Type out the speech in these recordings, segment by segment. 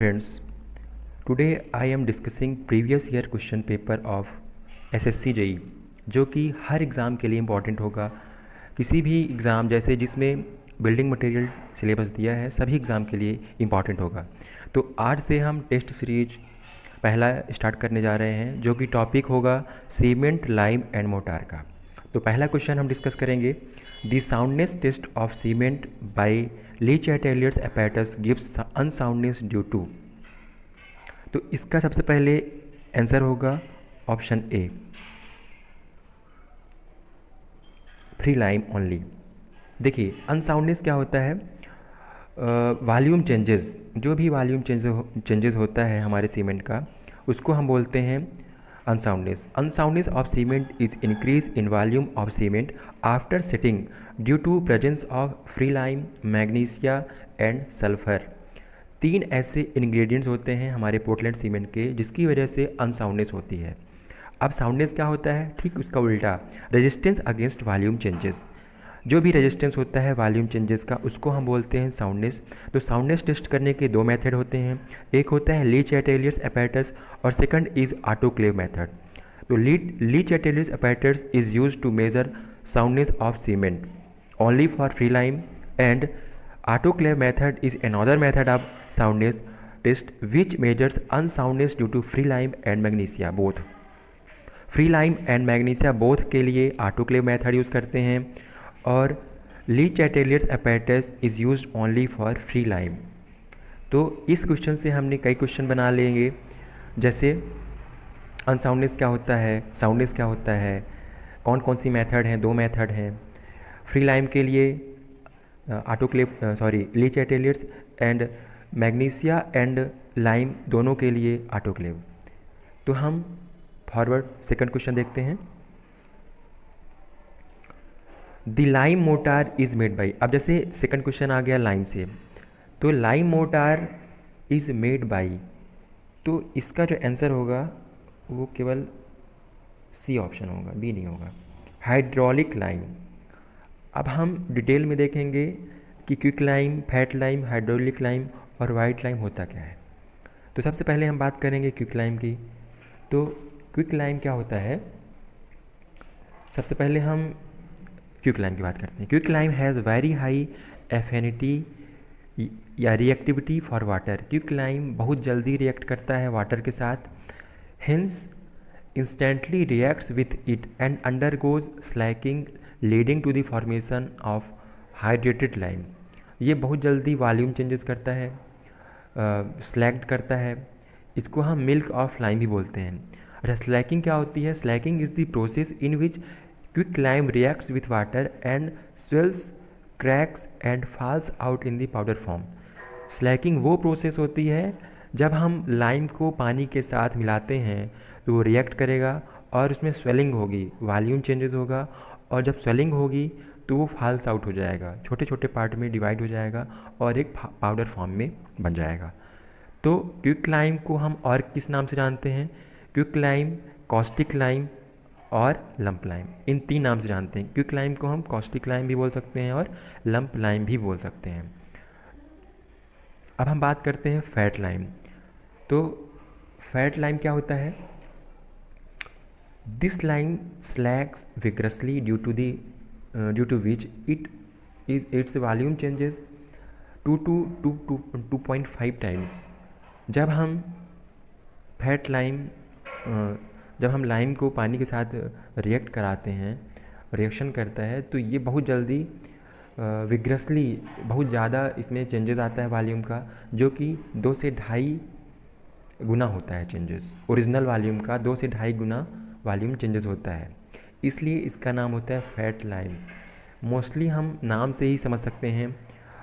Friends, today I am discussing previous year question paper of SSC JEE जो कि हर exam के लिए important होगा। किसी भी एग्ज़ाम जैसे जिसमें बिल्डिंग मटेरियल सिलेबस दिया है सभी एग्ज़ाम के लिए इम्पॉर्टेंट होगा। तो आज से हम टेस्ट सीरीज पहला स्टार्ट करने जा रहे हैं जो कि टॉपिक होगा सीमेंट, लाइम एंड मोटार का। तो पहला क्वेश्चन हम डिस्कस करेंगे, the soundness test of cement by le Chatelier's apparatus gives unsoundness due to. तो इसका सबसे पहले आंसर होगा option A, free lime only. देखिए अनसाउंडनेस क्या होता है, वॉल्यूम चेंजेस, जो भी वॉल्यूम चेंजेस होता है हमारे सीमेंट का उसको हम बोलते हैं unsoundness. Unsoundness of cement is increase in volume of cement after setting due to presence of free lime, magnesia and sulphur. तीन ऐसे इंग्रेडिएंट्स होते हैं हमारे पोर्टलैंड सीमेंट के जिसकी वजह से अनसाउंडनेस होती है। अब साउंडनेस क्या होता है, ठीक उसका उल्टा, रेजिस्टेंस अगेंस्ट वॉल्यूम चेंजेस। जो भी रेजिस्टेंस होता है वॉल्यूम चेंजेस का उसको हम बोलते हैं साउंडनेस। तो साउंडनेस टेस्ट करने के दो मेथड होते हैं, एक होता है ली चैटेलियर्स apparatus और सेकंड इज़ ऑटोक्लेव मेथड। तो Le Chatelier's apparatus is use to measure soundness of cement only for free lime and autoclave method is another method of soundness test which measures unsoundness due to free lime and magnesia both। Free lime and magnesia both के लिए autoclave method use करते हैं और ली Chatelier's apparatus is used only for free lime. तो इस question से हमने कई क्वेश्चन बना लेंगे, जैसे अनसाउंडनेस क्या होता है, साउंडनेस क्या होता है, कौन कौन सी मेथड हैं, दो मेथड हैं। फ्री लाइम के लिए ली चैटेलियर्स एंड मैग्नीशिया एंड लाइम दोनों के लिए ऑटोक्लेव। तो हम फॉरवर्ड सेकंड क्वेश्चन देखते हैं। The lime motor is made by, अब जैसे सेकंड क्वेश्चन आ गया लाइम से, तो lime motor is made by, तो इसका जो आंसर होगा वो केवल सी ऑप्शन होगा, बी नहीं होगा, हाइड्रोलिक लाइम। अब हम डिटेल में देखेंगे कि quick lime, fat lime, hydraulic lime और वाइट लाइम होता क्या है। तो सबसे पहले हम बात करेंगे क्विक लाइम की। तो क्विक लाइम क्या होता है, सबसे पहले हम क्विक लाइम की बात करते हैं। Quick lime has very high affinity या reactivity for water. Quick lime बहुत जल्दी रिएक्ट करता है वाटर के साथ, hence instantly reacts with it and undergoes slaking leading to the formation of hydrated lime. ये बहुत जल्दी वॉल्यूम चेंजेस करता है, स्लैक्ड करता है, इसको हम मिल्क ऑफ लाइम भी बोलते हैं। अच्छा, स्लैकिंग क्या होती है, slaking is the process in which quick lime reacts with water and swells, cracks and falls out in the powder form. Slaking वो प्रोसेस होती है जब हम लाइम को पानी के साथ मिलाते हैं तो वो रिएक्ट करेगा और उसमें स्वेलिंग होगी, वॉल्यूम चेंजेस होगा, और जब स्वेलिंग होगी तो वो फॉल्स आउट हो जाएगा, छोटे छोटे पार्ट में डिवाइड हो जाएगा और एक पाउडर फॉर्म में बन जाएगा। तो क्विक लाइम को हम और किस नाम से जानते हैं, क्विक लाइम, कॉस्टिक लाइम और लंप लाइम, इन तीन नाम से जानते हैं। क्विक लाइम को हम कॉस्टिक लाइम भी बोल सकते हैं और लंप लाइम भी बोल सकते हैं। अब हम बात करते हैं फैट लाइम। तो फैट लाइम क्या होता है, this lime slakes vigorously due to which its volume changes 2.5 times. जब हम फैट लाइम जब हम लाइम को पानी के साथ रिएक्ट कराते हैं, रिएक्शन करता है, तो ये बहुत जल्दी विग्रसली बहुत ज़्यादा इसमें चेंजेस आता है वॉल्यूम का, जो कि 2 से 2.5 गुना होता है चेंजेस। ओरिजिनल वॉल्यूम का 2 से 2.5 गुना वॉल्यूम चेंजेस होता है, इसलिए इसका नाम होता है फैट लाइम। मोस्टली हम नाम से ही समझ सकते हैं,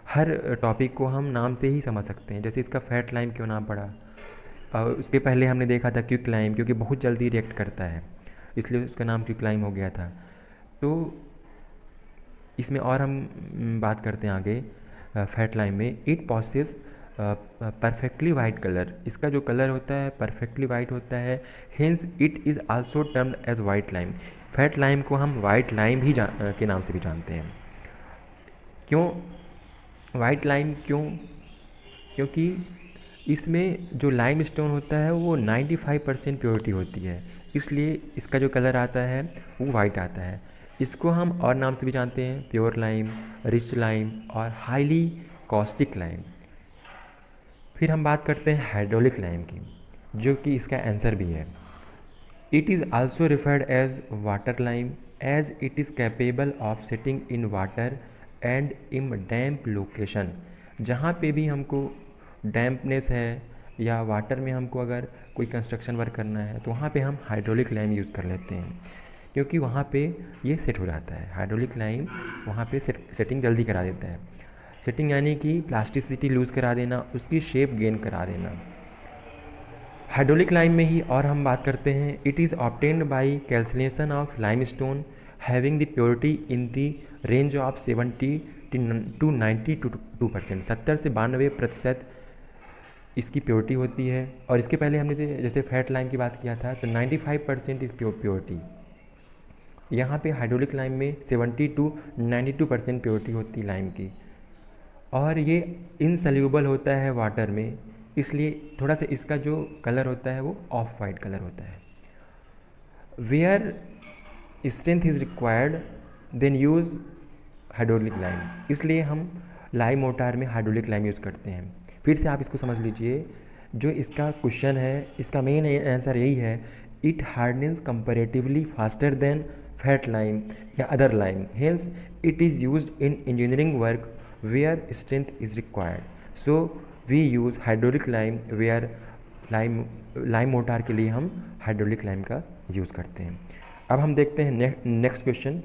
हर टॉपिक को हम नाम से ही समझ सकते हैं। जैसे इसका फैट लाइम क्यों नाम पड़ा, उसके पहले हमने देखा था क्विक लाइम, क्योंकि बहुत जल्दी रिएक्ट करता है इसलिए उसका नाम क्विक लाइम हो गया था। तो इसमें और हम बात करते हैं आगे फैट लाइम में, it possess perfectly white colour, इसका जो कलर होता है परफेक्टली वाइट होता है, hence it is also termed as white lime. Fat lime को हम वाइट लाइम भी के नाम से भी जानते हैं। क्यों वाइट लाइम, क्योंकि इसमें जो लाइम स्टोन होता है वो 95% प्योरिटी होती है, इसलिए इसका जो कलर आता है वो वाइट आता है। इसको हम और नाम से भी जानते हैं, प्योर लाइम, रिच लाइम और हाईली कॉस्टिक लाइम। फिर हम बात करते हैं हाइड्रोलिक लाइम की, जो कि इसका आंसर भी है। It is also referred as water lime as it is capable of setting in water and in damp location. जहाँ पे भी हमको डैम्पनेस है या वाटर में हमको अगर कोई कंस्ट्रक्शन वर्क करना है तो वहाँ पे हम हाइड्रोलिक लाइम यूज़ कर लेते हैं, क्योंकि वहाँ पे ये सेट हो जाता है। हाइड्रोलिक लाइम वहाँ पे सेटिंग जल्दी करा देता है। सेटिंग यानी कि प्लास्टिसिटी लूज़ करा देना, उसकी शेप गेन करा देना। हाइड्रोलिक लाइम में ही और हम बात करते हैं, it is obtained by calcination of lime stone having the purity in the range of 70 to 92%। 70 से 92% इसकी प्योरिटी होती है। और इसके पहले हमने जैसे फैट लाइम की बात किया था तो 95% इज़ प्योरिटी। यहाँ पे हाइड्रोलिक लाइम में 70 to 92% प्योरिटी होती है लाइम की, और ये इनसल्यूबल होता है वाटर में, इसलिए थोड़ा सा इसका जो कलर होता है वो ऑफ वाइट कलर होता है। Where strength is required then use hydraulic lime, इसलिए हम लाइम मोटार में हाइड्रोलिक लाइम यूज़ करते हैं। फिर से आप इसको समझ लीजिए, जो इसका क्वेश्चन है इसका मेन आंसर यही है, it hardness comparatively faster than fat lime या other lime, hence it is used in engineering work where strength is required. So we use hydraulic lime where lime mortar के लिए हम hydraulic lime का use करते हैं। अब हम देखते हैं next question.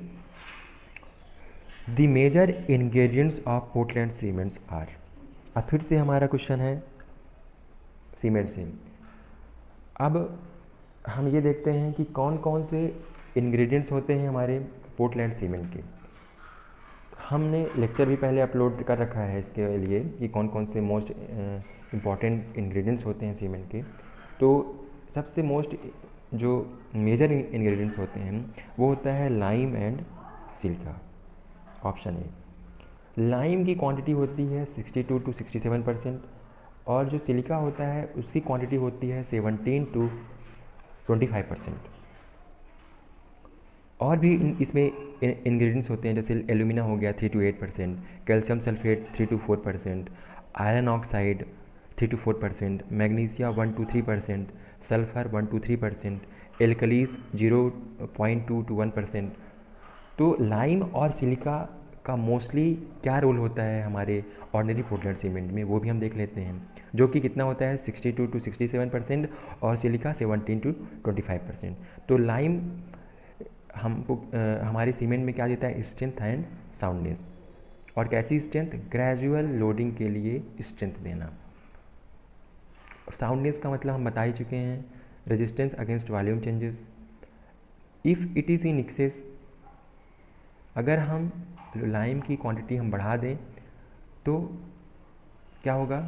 The major ingredients of Portland cements are. अब फिर से हमारा क्वेश्चन है सीमेंट से। अब हम ये देखते हैं कि कौन कौन से इंग्रेडिएंट्स होते हैं हमारे पोर्टलैंड सीमेंट के। हमने लेक्चर भी पहले अपलोड कर रखा है इसके लिए कि कौन कौन से मोस्ट इम्पॉर्टेंट इंग्रेडिएंट्स होते हैं सीमेंट के। तो सबसे मोस्ट जो मेजर इंग्रेडिएंट्स होते हैं वो होता है lime and silica. Option A, lime की क्वांटिटी होती है 62 to 67%, और जो सिलिका होता है उसकी क्वांटिटी होती है 17 to 25%। और भी इसमें इंग्रेडिएंट्स होते हैं, जैसे एल्यूमिना हो गया 3 to 8%, calcium sulphate 3 to 4%, iron oxide 3 to 4%, magnesia 1 to 3%, sulphur 1 to 3%, एल्कलीस 0.2 to 1%। तो लाइम और सिलिका का मोस्टली क्या रोल होता है हमारे ऑर्डिनरी पोर्टलैंड सीमेंट में, वो भी हम देख लेते हैं, जो कि कितना होता है 62 to 67% और सिलिका 17 to 25%। तो लाइम हमको हमारे सीमेंट में क्या देता है, स्ट्रेंथ एंड साउंडनेस। और कैसी स्ट्रेंथ, ग्रेजुअल लोडिंग के लिए स्ट्रेंथ देना। साउंडनेस का मतलब हम बता ही चुके हैं, resistance against volume changes. If it is in access, अगर हम लाइम की क्वांटिटी हम बढ़ा दें तो क्या होगा,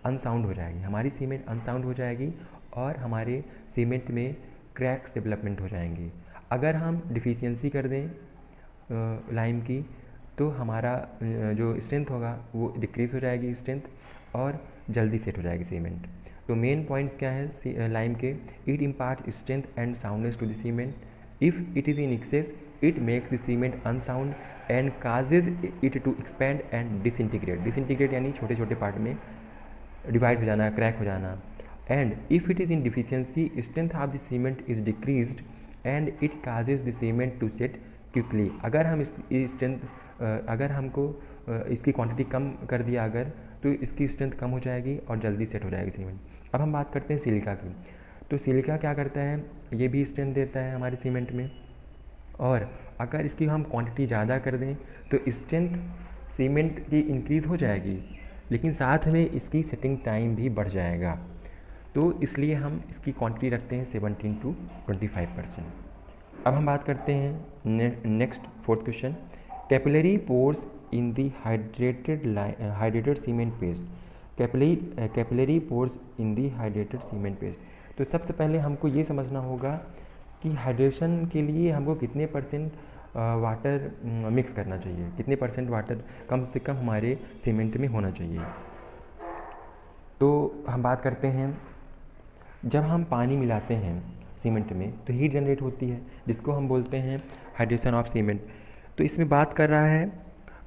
अनसाउंड हो जाएगी हमारी सीमेंट, अनसाउंड हो जाएगी और हमारे सीमेंट में क्रैक्स डेवलपमेंट हो जाएंगे। अगर हम डिफिशियंसी कर दें लाइम की तो हमारा जो स्ट्रेंथ होगा वो डिक्रीज़ हो जाएगी स्ट्रेंथ, और जल्दी सेट हो जाएगी सीमेंट। तो मेन पॉइंट्स क्या हैं लाइम के, it impart strength and soundness to the cement. If it is in excess it makes the cement unsound and causes it to expand and disintegrate. Disintegrate यानी छोटे छोटे part में divide हो जाना, crack हो जाना। And if it is in deficiency strength of the cement is decreased and it causes the cement to set quickly. अगर हम इस स्ट्रेंथ अगर हमको इसकी क्वांटिटी कम कर दिया अगर, तो इसकी स्ट्रेंथ कम हो जाएगी और जल्दी सेट हो जाएगी सीमेंट। अब हम बात करते हैं सिलिका की। तो सिलिका क्या करता है, ये भी स्ट्रेंथ देता है हमारे सीमेंट में, और अगर इसकी हम क्वांटिटी ज़्यादा कर दें तो स्ट्रेंथ सीमेंट की इंक्रीज़ हो जाएगी, लेकिन साथ में इसकी सेटिंग टाइम भी बढ़ जाएगा। तो इसलिए हम इसकी क्वांटिटी रखते हैं 17 to 25%। अब हम बात करते हैं next fourth question, capillary pores in the hydrated cement paste. Capillary pores in the hydrated cement paste. तो सबसे पहले हमको ये समझना होगा कि हाइड्रेशन के लिए हमको कितने परसेंट वाटर मिक्स करना चाहिए, कितने परसेंट वाटर कम से कम हमारे सीमेंट में होना चाहिए। तो हम बात करते हैं, जब हम पानी मिलाते हैं सीमेंट में तो हीट जनरेट होती है, जिसको हम बोलते हैं हाइड्रेशन ऑफ सीमेंट। तो इसमें बात कर रहा है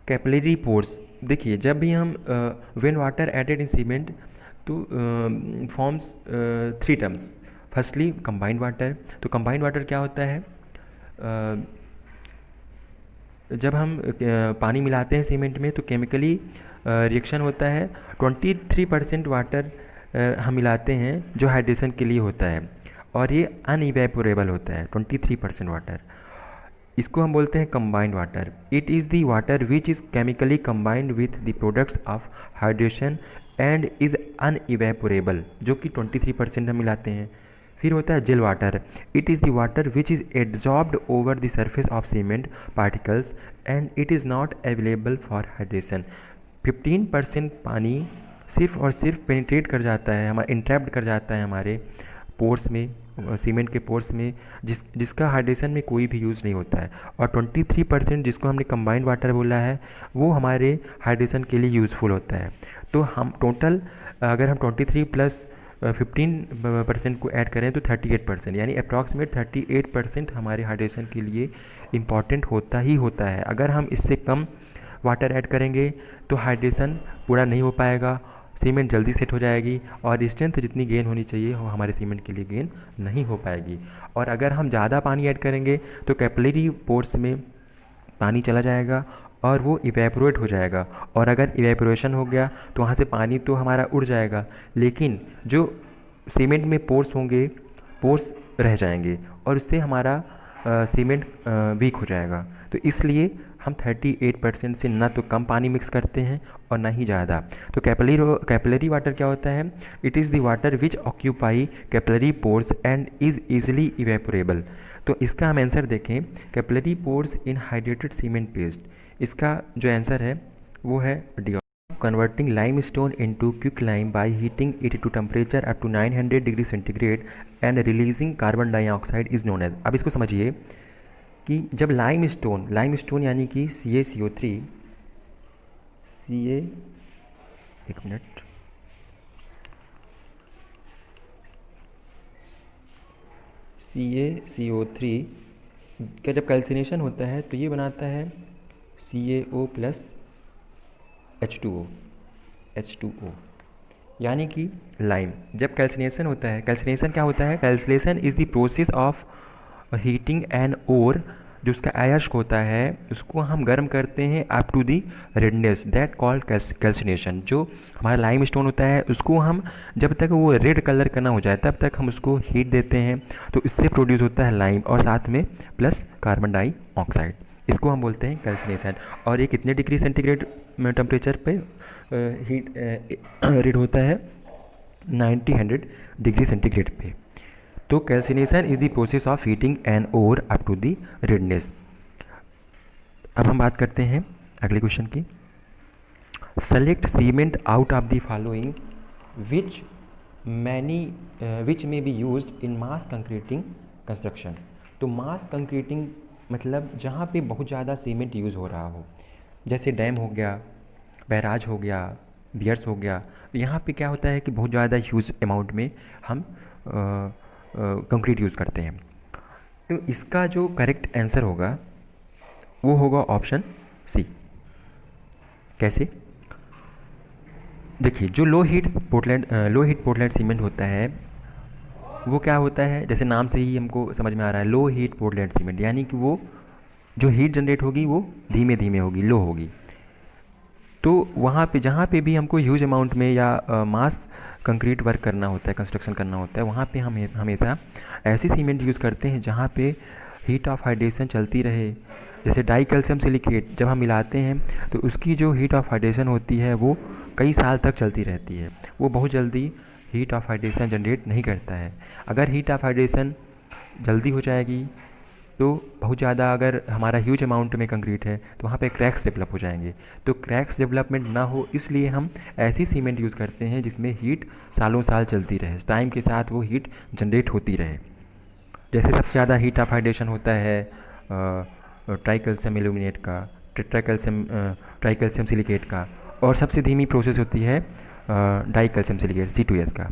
कैपिलरी पोर्स। देखिए, जब भी हम when water added in cement तो forms three terms. Firstly combined water. तो कंबाइंड वाटर क्या होता है, जब हम पानी मिलाते हैं सीमेंट में तो केमिकली रिएक्शन होता है। 23% वाटर हम मिलाते हैं जो हाइड्रेशन के लिए होता है, और ये अनइवेपोरेबल होता है 23% वाटर। इसको हम बोलते हैं combined water. It is the water which is chemically combined with the products of hydration and is unevaporable, जो कि 23% हम मिलाते हैं। फिर होता है gel water. It is the water which is absorbed over the surface of cement particles and it is not available for hydration. 15% पानी सिर्फ और सिर्फ पेनिट्रेट कर जाता है, हमारा इंट्रैप्ड कर जाता है हमारे पोर्स में, सीमेंट के पोर्स में, जिसका हाइड्रेशन में कोई भी यूज़ नहीं होता है। और 23% जिसको हमने कंबाइंड वाटर बोला है वो हमारे हाइड्रेशन के लिए यूज़फुल होता है। तो हम टोटल अगर हम 23 प्लस 15% को ऐड करें तो 38%, यानी अप्रॉक्सीमेट 38% हमारे हाइड्रेशन के लिए इम्पॉर्टेंट होता ही होता है। अगर हम इससे कम वाटर ऐड करेंगे तो हाइड्रेशन पूरा नहीं हो पाएगा, सीमेंट जल्दी सेट हो जाएगी और स्ट्रेंथ जितनी गेन होनी चाहिए वो हमारे सीमेंट के लिए गेन नहीं हो पाएगी। और अगर हम ज़्यादा पानी ऐड करेंगे तो कैपिलरी पोर्स में पानी चला जाएगा और वो इवेपोरेट हो जाएगा, और अगर इवेपोरेशन हो गया तो वहाँ से पानी तो हमारा उड़ जाएगा, लेकिन जो सीमेंट में पोर्स होंगे पोर्स रह जाएंगे और उससे हमारा सीमेंट वीक हो जाएगा। तो इसलिए हम 38% से ना तो कम पानी मिक्स करते हैं और ना ही ज़्यादा। तो कैपिलरी वाटर क्या होता है, it is the water which occupy capillary pores and is easily evaporable. तो इसका हम आंसर देखें, capillary pores in hydrated cement paste. इसका जो आंसर है वो है D. Converting limestone into quick lime by heating it to temperature up to 900 degree centigrade and releasing carbon dioxide is known as. अब इसको समझिए कि जब लाइम स्टोन यानी कि CaCO3 एक मिनट, CaCO3 का जब कैल्सिनेशन होता है तो ये बनाता है CaO प्लस H2O, यानी कि लाइम। जब कैल्सिनेशन होता है, कैल्सिनेशन क्या होता है, calcination is the process of heating an ore, जो उसका अयस्क होता है उसको हम गर्म करते हैं up to the redness, that called calcination. जो हमारा लाइम स्टोन होता है उसको हम जब तक वो रेड कलर का ना हो जाए तब तक हम उसको हीट देते हैं, तो इससे प्रोड्यूस होता है लाइम और साथ में प्लस कार्बन डाइऑक्साइड। इसको हम बोलते हैं कैल्सिनेशन। और ये कितने डिग्री सेंटीग्रेड में टेम्परेचर पे हीट रेड होता है, 90-100 डिग्री सेंटीग्रेड पे। तो calcination is the process of heating an ore up to the redness. अब हम बात करते हैं अगले क्वेश्चन की। Select cement out of the following which may be used in mass concreting construction. तो मास कंक्रीटिंग मतलब जहाँ पे बहुत ज़्यादा सीमेंट यूज़ हो रहा हो, जैसे डैम हो गया, बैराज हो गया, बियर्स हो गया। तो यहाँ पे क्या होता है कि बहुत ज़्यादा ह्यूज अमाउंट में हम कंक्रीट यूज़ करते हैं। तो इसका जो करेक्ट आंसर होगा वो होगा ऑप्शन सी। कैसे? देखिए, जो लो हीट पोर्टलैंड सीमेंट होता है वो क्या होता है, जैसे नाम से ही हमको समझ में आ रहा है, लो हीट पोर्टलैंड सीमेंट, यानी कि वो जो हीट जनरेट होगी वो धीमे धीमे होगी, लो होगी। तो वहाँ पे जहाँ पे भी हमको ह्यूज अमाउंट में या मास कंक्रीट वर्क करना होता है, कंस्ट्रक्शन करना होता है, वहाँ पे हम हमेशा ऐसी सीमेंट यूज़ करते हैं जहाँ पे हीट ऑफ हाइड्रेशन चलती रहे। जैसे डाई कैल्शियम सिलिकेट जब हम मिलाते हैं तो उसकी जो हीट ऑफ हाइड्रेशन होती है वो कई साल तक चलती रहती है, वो बहुत जल्दी हीट ऑफ हाइड्रेशन जनरेट नहीं करता है। अगर हीट ऑफ हाइड्रेशन जल्दी हो जाएगी तो बहुत ज़्यादा अगर हमारा ह्यूज अमाउंट में कंक्रीट है तो वहाँ पे क्रैक्स डेवलप हो जाएंगे। तो क्रैक्स डेवलपमेंट ना हो इसलिए हम ऐसी सीमेंट यूज़ करते हैं जिसमें हीट सालों साल चलती रहे, टाइम के साथ वो हीट जनरेट होती रहे। जैसे सबसे ज़्यादा हीट ऑफ हाइड्रेशन होता है ट्राइकैल्शियम एल्यूमिनेट का, ट्राइकैल्शियम सिलिकेट का, और सबसे धीमी प्रोसेस होती है डाई कैल्शियम सिलिकेट C2S का।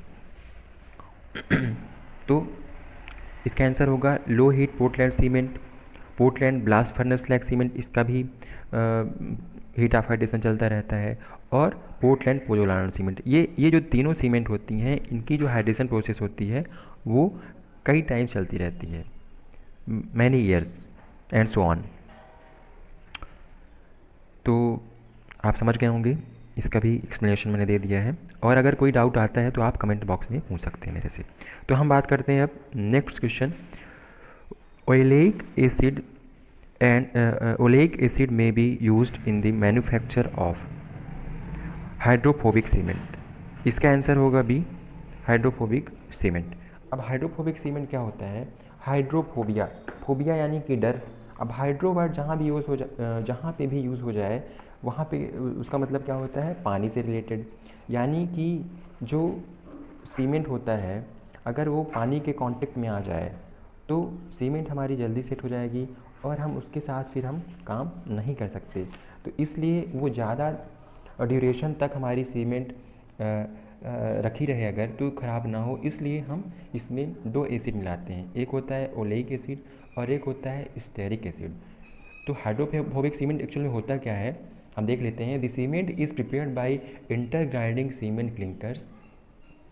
तो इसका आंसर होगा low heat Portland cement, Portland blast furnace slag cement, इसका भी हीट ऑफ हाइड्रेशन चलता रहता है, और पोर्टलैंड पोजोलाना सीमेंट। ये जो तीनों सीमेंट होती हैं, इनकी जो हाइड्रेशन प्रोसेस होती है वो कई टाइम चलती रहती है, many years and so on. तो आप समझ गए होंगे, इसका भी एक्सप्लेनेशन मैंने दे दिया है, और अगर कोई डाउट आता है तो आप कमेंट बॉक्स में पूछ सकते हैं मेरे से। तो हम बात करते हैं अब next question. Oleic acid and oleic acid may be used in the manufacture of hydrophobic cement. इसका आंसर होगा बी, हाइड्रोफोबिक सीमेंट। अब हाइड्रोफोबिक सीमेंट क्या होता है? हाइड्रोफोबिया, फोबिया यानी कि डर। अब हाइड्रो वर्ड जहाँ भी यूज़ हो जहाँ पे भी यूज़ हो जाए वहाँ पे उसका मतलब क्या होता है? पानी से रिलेटेड। यानी कि जो सीमेंट होता है अगर वो पानी के कांटेक्ट में आ जाए तो सीमेंट हमारी जल्दी सेट हो जाएगी और हम उसके साथ फिर हम काम नहीं कर सकते। तो इसलिए वो ज़्यादा ड्यूरेशन तक हमारी सीमेंट रखी रहे अगर तो ख़राब ना हो, इसलिए हम इसमें दो एसिड मिलाते हैं, एक होता है ओलेइक एसिड और एक होता है स्टेरिक एसिड। तो हाइड्रोफोबिक सीमेंट एक्चुअली में होता क्या है हम देख लेते हैं। The cement is prepared by intergrinding cement clinkers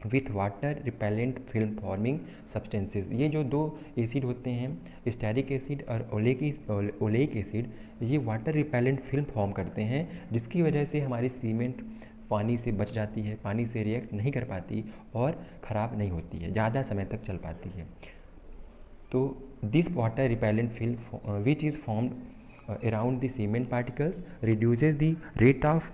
with water repellent film forming substances. ये जो दो एसिड होते हैं स्टेरिक एसिड और ओलेइक एसिड, ये वाटर रिपेलेंट फिल्म फॉर्म करते हैं जिसकी वजह से हमारी सीमेंट पानी से बच जाती है, पानी से रिएक्ट नहीं कर पाती और ख़राब नहीं होती है, ज़्यादा समय तक चल पाती है। तो this water repellent film which is formed around the cement particles reduces the rate of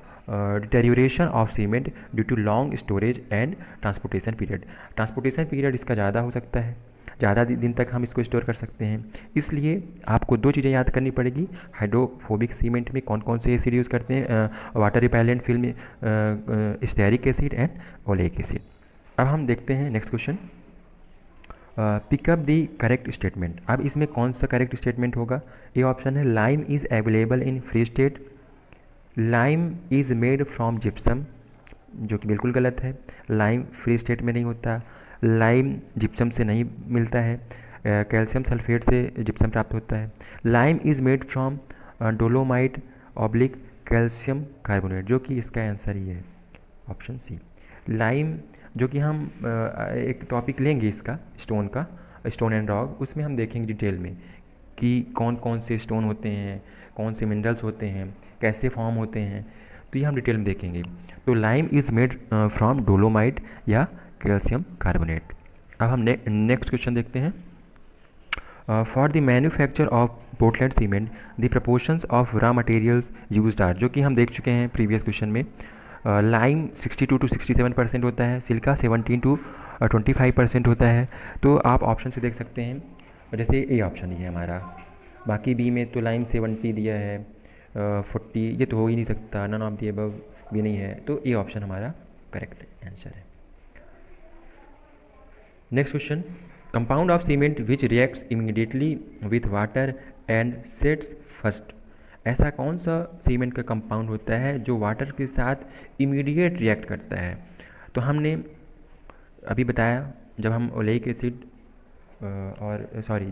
deterioration of cement due to long storage and transportation period। transportation period इसका ज़्यादा हो सकता है, ज़्यादा दिन तक हम इसको स्टोर कर सकते हैं। इसलिए आपको दो चीज़ें याद करनी पड़ेगी, हाइड्रोफोबिक सीमेंट में कौन कौन से एसिड यूज़ करते हैं, water repellent film, stearic acid and oleic acid. अब हम देखते हैं next question. Pickup the correct statement. अब इसमें कौन सा करेक्ट स्टेटमेंट होगा? ए ऑप्शन है lime is available in free state, lime is made from gypsum, जो कि बिल्कुल गलत है। लाइम फ्री स्टेट में नहीं होता, लाइम जिप्सम से नहीं मिलता है, कैल्शियम सल्फेट से जिप्सम प्राप्त होता है। Lime is made from dolomite oblique calcium carbonate, जो कि इसका आंसर ही है ऑप्शन सी। लाइम जो कि हम एक टॉपिक लेंगे इसका स्टोन का, स्टोन एंड रॉक, उसमें हम देखेंगे डिटेल में कि कौन कौन से स्टोन होते हैं, कौन से मिनरल्स होते हैं, कैसे फॉर्म होते हैं, तो ये हम डिटेल में देखेंगे। तो lime is made from dolomite या कैल्शियम कार्बोनेट। अब हम नेक्स्ट क्वेश्चन देखते हैं। For the manufacture of Portland cement the proportions of raw materials used are, जो कि हम देख चुके हैं प्रीवियस क्वेश्चन में। लाइम 62 to 67% होता है, सिल्का 17 to 25% होता है। तो आप ऑप्शन से देख सकते हैं, जैसे ए ऑप्शन ही है हमारा, बाकी बी में तो लाइम 70 दिया है, 40 ये तो हो ही नहीं सकता, नन ऑफ द अबव भी नहीं है, तो ए ऑप्शन हमारा करेक्ट आंसर है। Next question. Compound of cement which reacts immediately with water and sets first. ऐसा कौन सा सीमेंट का कंपाउंड होता है जो वाटर के साथ इमीडिएट रिएक्ट करता है? तो हमने अभी बताया जब हम ओलेइक एसिड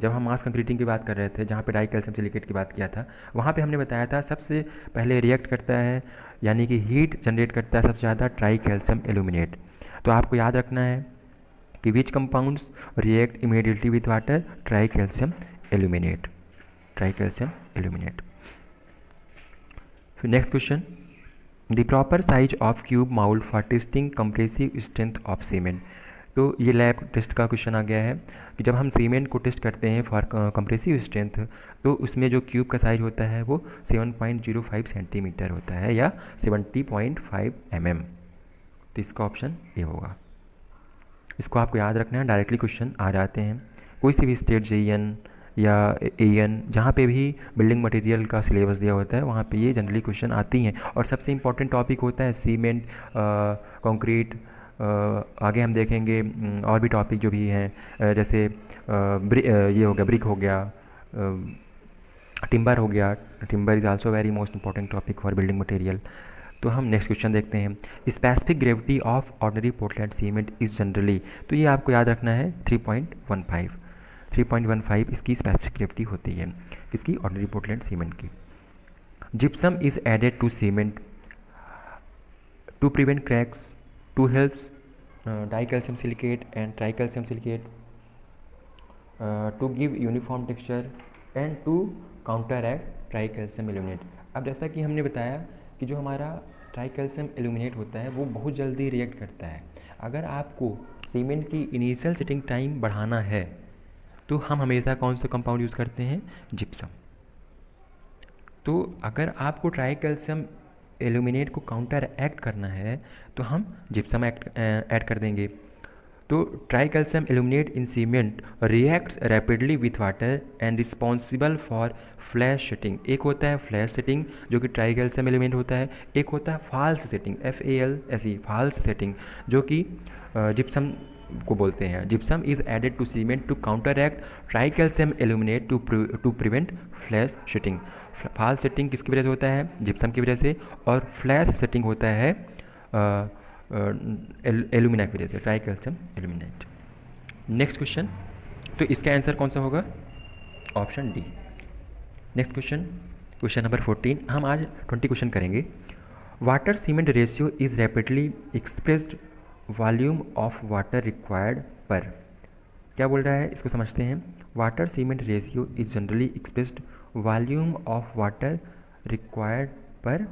जब हम मास कंक्रीटिंग की बात कर रहे थे, जहाँ पे डाई कैल्शियम सिलिकेट की बात किया था, वहाँ पे हमने बताया था सबसे पहले रिएक्ट करता है यानी कि हीट जनरेट करता है सबसे ज़्यादा ट्राई कैल्शियम एल्यूमिनेट। तो आपको याद रखना है कि which compounds react immediately with water, tri calcium aluminate, tri calcium aluminate. Next question. The proper size of cube mould for testing compressive strength of cement. तो ये लैब टेस्ट का question आ गया है कि जब हम सीमेंट को टेस्ट करते हैं फॉर कंप्रेसिव स्ट्रेंथ तो उसमें जो क्यूब का साइज होता है वो 7.05 सेंटीमीटर होता है या 70.5 mm। तो इसका ऑप्शन ये होगा। इसको आपको याद रखना है, डायरेक्टली क्वेश्चन आ जाते हैं कोई सी भी स्टेट JEN या AN, जहाँ पे भी बिल्डिंग मटेरियल का सिलेबस दिया होता है वहाँ पे ये जनरली क्वेश्चन आती हैं। और सबसे इम्पॉर्टेंट टॉपिक होता है सीमेंट, कंक्रीट, आगे हम देखेंगे और भी टॉपिक जो भी हैं, जैसे ये हो गया, ब्रिक हो गया, टिम्बर हो गया। Timber is also very most important topic for building material. तो हम नेक्स्ट क्वेश्चन देखते हैं। Specific gravity of ordinary Portland cement is generally, तो ये आपको याद रखना है 3.15 इसकी स्पेसिफिक ग्रेविटी होती है किसकी, ऑर्डिनरी पोर्टलैंड सीमेंट की। Gypsum is added to cement to prevent cracks, to helps dicalcium silicate and tricalcium silicate to give uniform texture and to counteract tricalcium aluminate. अब जैसा कि हमने बताया कि जो हमारा ट्राइकैल्शियम एल्यूमिनेट होता है वो बहुत जल्दी रिएक्ट करता है। अगर आपको सीमेंट की इनिशियल सेटिंग टाइम बढ़ाना है तो हम हमेशा कौन सा कंपाउंड यूज़ करते हैं, जिप्सम। तो अगर आपको ट्राइकैल्शियम एल्यूमिनेट को काउंटर एक्ट करना है तो हम जिप्सम ऐड कर देंगे। तो tricalcium aluminate in cement reacts rapidly with water and responsible for flash setting. एक होता है फ्लैश सेटिंग जो कि ट्राइकैल्शियम एल्यूमिनेट होता है, एक होता है false setting, FALSE false setting, जो कि जिप्सम को बोलते हैं। Gypsum is added to cement to counteract tricalcium aluminate to prevent flash setting. False setting किसकी वजह से होता है, जिप्सम की वजह से, और फ्लैश सेटिंग होता है एल्यूमिना की वजह से, ट्राइकैल्शियम एल्यूमिनेट। नेक्स्ट क्वेश्चन, तो इसका आंसर कौन सा होगा, option D. Next question, question number 14। हम आज 20 क्वेश्चन करेंगे। Water cement ratio is rapidly expressed volume of water required पर। क्या बोल रहा है, इसको समझते हैं। Water cement ratio is generally expressed volume of water required पर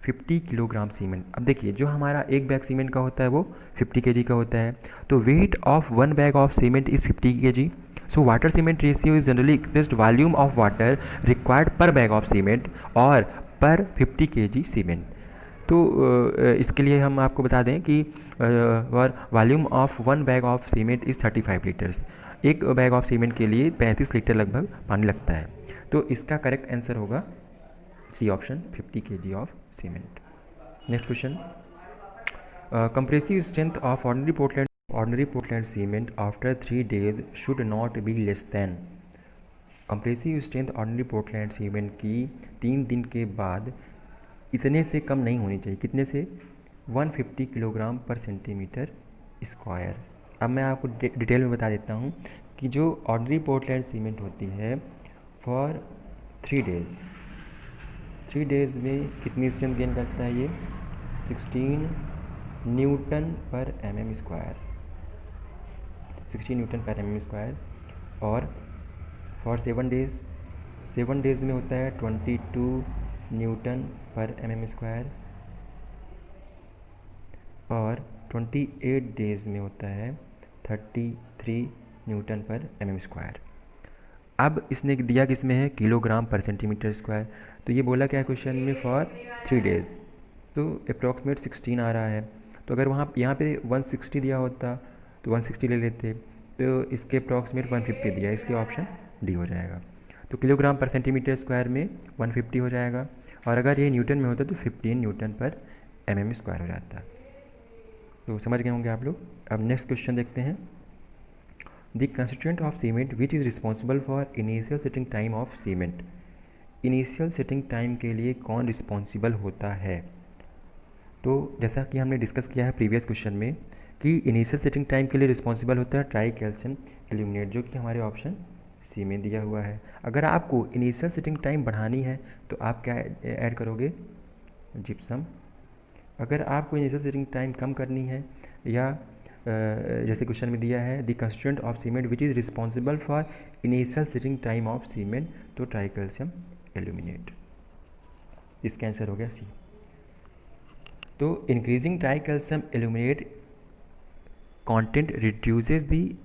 50 किलोग्राम सीमेंट। अब देखिए जो हमारा एक बैग सीमेंट का होता है वो 50 kg का होता है, तो weight of one bag of cement is 50 kg। So water cement ratio is generally expressed volume of water required पर बैग ऑफ सीमेंट और पर 50 kg सीमेंट। तो इसके लिए हम आपको बता दें कि volume of one bag of cement is 35 litres. एक बैग ऑफ सीमेंट के लिए 35 लीटर लगभग पानी लगता है। तो इसका करेक्ट आंसर होगा C option, 50 kg of cement. Next question, compressive strength of ordinary Portland cement after 3 days should not be less than. Compressive strength ordinary Portland cement की 3 दिन के बाद इतने से कम नहीं होनी चाहिए, कितने से, 150 किलोग्राम पर सेंटीमीटर स्क्वायर। अब मैं आपको डिटेल में बता देता हूँ कि जो ऑर्डिनरी पोर्टलैंड सीमेंट होती है फॉर 3 days में कितनी स्ट्रेंथ गेन करता है ये, 16 न्यूटन पर mm स्क्वायर, 16 न्यूटन पर mm स्क्वायर। और फॉर 7 days में होता है 22 न्यूटन पर mm स्क्वायर। और 28 days में होता है 33 न्यूटन पर mm स्क्वायर। अब इसने दिया किस में है, किलोग्राम पर सेंटीमीटर स्क्वायर। तो ये बोला क्या क्वेश्चन में, फॉर 3 days, तो अप्रॉक्सीमेट 16 आ रहा है। तो अगर वहाँ यहाँ पे 160 दिया होता तो 160 ले लेते, तो इसके अप्रॉक्सीमेट 150 दिया, इसलिए ऑप्शन डी हो जाएगा। तो किलोग्राम पर सेंटीमीटर स्क्वायर में 150 हो जाएगा, और अगर ये न्यूटन में होता तो 15 न्यूटन पर mm स्क्वायर हो जाता। तो समझ गए होंगे आप लोग। अब नेक्स्ट क्वेश्चन देखते हैं। The constituent of cement which is responsible for initial setting time of cement. Initial setting time के लिए कौन रिस्पॉन्सिबल होता है। तो जैसा कि हमने डिस्कस किया है प्रीवियस क्वेश्चन में कि इनिशियल सेटिंग टाइम के लिए रिस्पॉन्सिबल होता है ट्राइकैल्शियम एल्यूमिनेट, जो कि हमारे ऑप्शन सी में दिया हुआ है। अगर आपको इनिशियल सेटिंग टाइम बढ़ानी है तो आप क्या ऐड करोगे, जिप्सम। अगर आपको इनिशियल सेटिंग टाइम कम करनी है, या जैसे क्वेश्चन में दिया है the constituent of cement which is responsible for initial setting time of cement, तो ट्राइकैल्शियम एल्यूमिनेट, इसका आंसर हो गया सी। तो increasing tricalcium aluminate content reduces the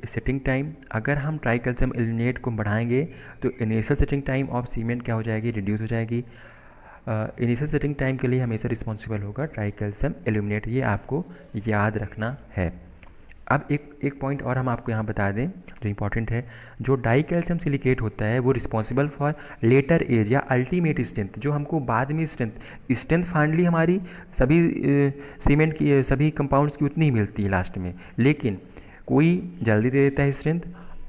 setting time. अगर हम ट्राइकैल्शियम एल्यूमिनेट को बढ़ाएंगे तो initial setting time of cement क्या हो जाएगी, रिड्यूस हो जाएगी। इनिशियल सेटिंग टाइम के लिए हमेशा रिस्पॉन्सिबल होगा ट्राइकैल्शियम एल्यूमिनेट, ये आपको याद रखना है। अब एक पॉइंट और हम आपको यहाँ बता दें जो इंपॉर्टेंट है, जो डाइकैल्शियम सिलिकेट होता है वो रिस्पॉन्सिबल फॉर लेटर एज या अल्टीमेट स्ट्रेंथ, जो हमको बाद में स्ट्रेंथ फाइनली हमारी सभी सीमेंट की सभी कंपाउंड्स की उतनी ही मिलती है लास्ट में, लेकिन कोई जल्दी दे देता है स्ट्रेंथ,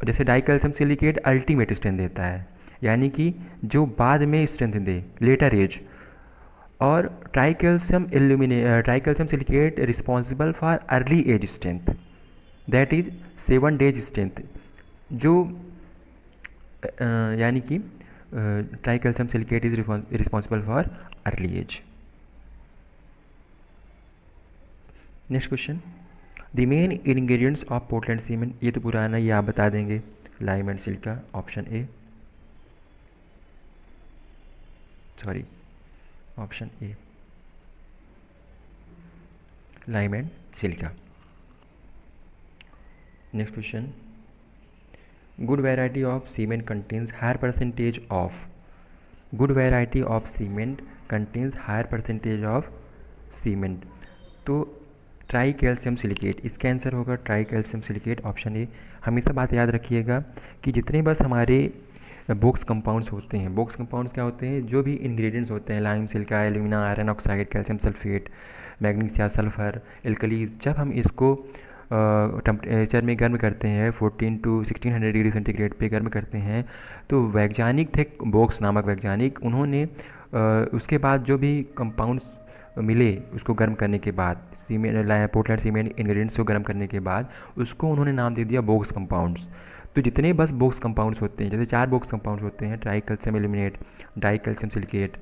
जैसे डाइकैल्शियम सिलिकेट अल्टीमेट स्ट्रेंथ देता है, यानी कि जो बाद में स्ट्रेंथ दे लेटर एज, और tricalcium silicate responsible for early age strength, that is 7 days strength, जो यानी कि tricalcium silicate is responsible for early age. Next question, the main ingredients of Portland cement, ये तो पुराना, ये आप बता देंगे, lime and silica, option A, sorry option A, lime and silica. Next question, good variety of cement contains higher percentage of, good variety of cement contains higher percentage of cement, तो try calcium silicate, इसका answer होगा try calcium silicate, option A. हमेशा बात याद रखिएगा कि जितने बस हमारे बॉक्स कंपाउंड्स होते हैं, बॉक्स कंपाउंड्स क्या होते हैं, जो भी इंग्रेडिएंट्स होते हैं, lime, silica, alumina, iron oxide, calcium sulphate, magnesia, sulphur, alkalis, जब हम इसको टेम्परेचर में गर्म करते हैं 14 to 1600 डिग्री सेंटीग्रेड पे गर्म करते हैं, तो वैज्ञानिक थे, बॉक्स नामक वैज्ञानिक, उन्होंने उसके बाद जो भी कंपाउंड्स मिले उसको गर्म करने के बाद, सीमेंट, पोर्टलैंड सीमेंट इंग्रेडिएंट्स को गर्म करने के बाद, उसको उन्होंने नाम दे दिया बॉक्स कंपाउंड्स। तो जितने बस बॉक्स कंपाउंड्स होते हैं, जैसे 4 बॉक्स कंपाउंड्स होते हैं, tri calcium aluminate, di calcium silicate,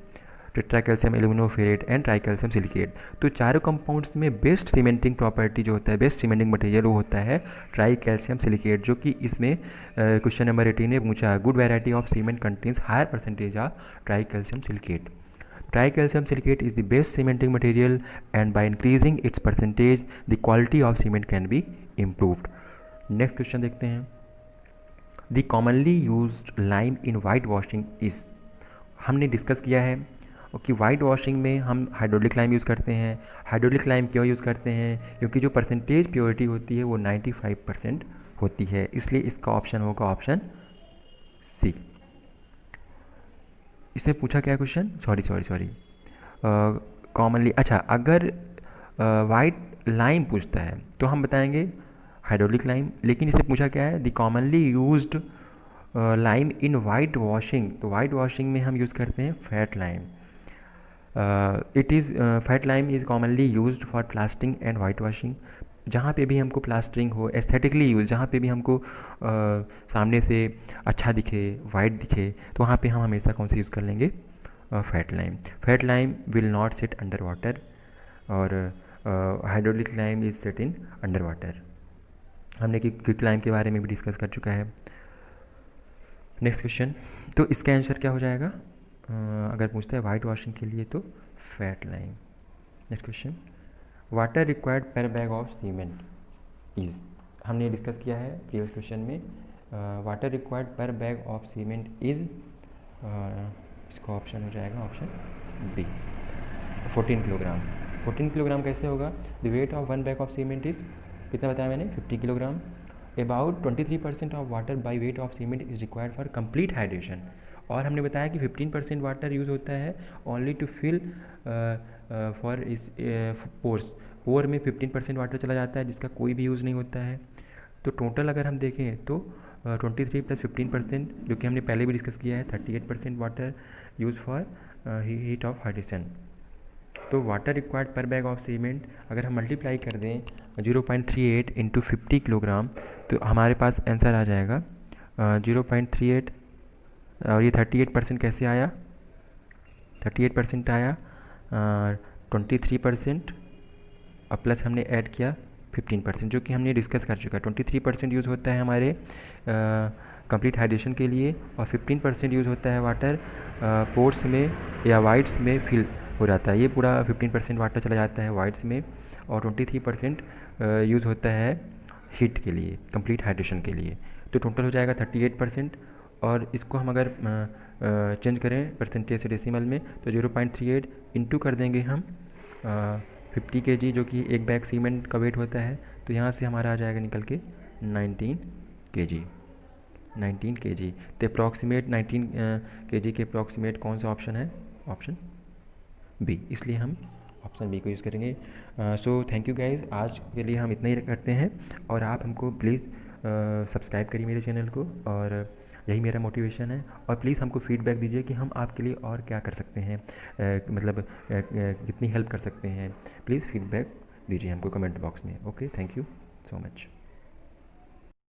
tetra calcium aluminoferrite and tri calcium silicate, तो चारों कंपाउंड्स में बेस्ट सीमेंटिंग प्रॉपर्टी जो होता है, बेस्ट सीमेंटिंग मटेरियल, वो होता है ट्राई कैल्शियम सिलिकेट, जो कि इसमें क्वेश्चन नंबर 18 ने पूछा, good variety of cement contains higher percentage of try calcium silicate. Tricalcium silicate is the best cementing material, and by increasing its percentage, the quality of cement can be improved. Next question देखते हैं, the commonly used lime in white washing is, हमने discuss किया है कि white washing में हम hydraulic lime use करते हैं। हाइड्रोलिक लाइम क्यों यूज़ करते हैं? क्योंकि जो परसेंटेज प्योरिटी होती है वो 95% होती है, इसलिए इसका ऑप्शन होगा ऑप्शन सी। इससे पूछा क्या क्वेश्चन, सॉरी कॉमनली, अच्छा अगर वाइट लाइम पूछता है तो हम बताएंगे हाइड्रोलिक लाइम, लेकिन इससे पूछा क्या है, the commonly used lime in white washing, तो वाइट वॉशिंग में हम यूज़ करते हैं fat lime. Fat lime is commonly used for plastering and white washing, जहाँ पे भी हमको प्लास्टरिंग हो, एस्थेटिकली यूज़, जहाँ पे भी हमको सामने से अच्छा दिखे, वाइट दिखे, तो वहाँ पे हम हमेशा कौन सा यूज़ कर लेंगे, fat lime. Fat lime will not sit under water, और hydraulic lime is set in under water. हमने क्विक लाइम के बारे में भी डिस्कस कर चुका है। नेक्स्ट क्वेश्चन, तो इसका आंसर क्या हो जाएगा, अगर पूछता है वाइट वॉशिंग के लिए तो fat lime. Next question, water required पर बैग ऑफ सीमेंट इज़, हमने डिस्कस किया है प्रीवियस क्वेश्चन में, वाटर रिक्वायर्ड पर बैग ऑफ सीमेंट इज़, इसका ऑप्शन हो जाएगा ऑप्शन बी, 14 किलोग्राम। 14 किलोग्राम कैसे होगा, the weight of 1 bag of cement is, कितना बताया मैंने, 50 kilogram. About 23% of water by weight of cement is required for complete hydration, और हमने बताया कि 15% वाटर यूज़ होता है ओनली टू फिल फॉर इस पोर्स, पोर में 15% वाटर चला जाता है जिसका कोई भी यूज़ नहीं होता है। तो टोटल अगर हम देखें तो 23 + 15%, जो कि हमने पहले भी डिस्कस किया है, 38% water use for heat of hydration. तो वाटर रिक्वायर्ड पर बैग ऑफ सीमेंट अगर हम मल्टीप्लाई कर दें 0.38 × 50 किलोग्राम, तो हमारे पास आंसर आ जाएगा 0.38, और ये 38% कैसे आया, 38% आया, 23% और प्लस हमने ऐड किया 15%, जो कि हमने डिस्कस कर चुका है। 23% यूज़ होता है हमारे कंप्लीट हाइड्रेशन के लिए, और 15% यूज़ होता है वाटर पोर्स में या वाइड्स में फिल हो जाता है, ये पूरा 15% वाटर चला जाता है वाइड्स में, और 23% यूज़ होता है हीट के लिए, कंप्लीट हाइड्रेशन के लिए। तो टोटल हो जाएगा 38%, और इसको हम अगर चेंज करें परसेंटेज से डेसिमल में, तो 0.38 इंटू कर देंगे हम 50 kg, जो कि एक बैग सीमेंट का वेट होता है, तो यहाँ से हमारा आ जाएगा निकल के 19 kg। 19 kg, तो अप्रॉक्सीमेट 19 kg के अप्रॉक्सीमेट कौन सा ऑप्शन है, ऑप्शन बी, इसलिए हम ऑप्शन बी को यूज़ करेंगे। सो थैंक यू गाइज, आज के लिए हम इतना ही करते हैं, और आप हमको प्लीज़ सब्सक्राइब करिए मेरे चैनल को, और यही मेरा मोटिवेशन है। और प्लीज़ हमको फीडबैक दीजिए कि हम आपके लिए और क्या कर सकते हैं, मतलब कितनी हेल्प कर सकते हैं। प्लीज़ फीडबैक दीजिए हमको कमेंट बॉक्स में। Okay, thank you so much.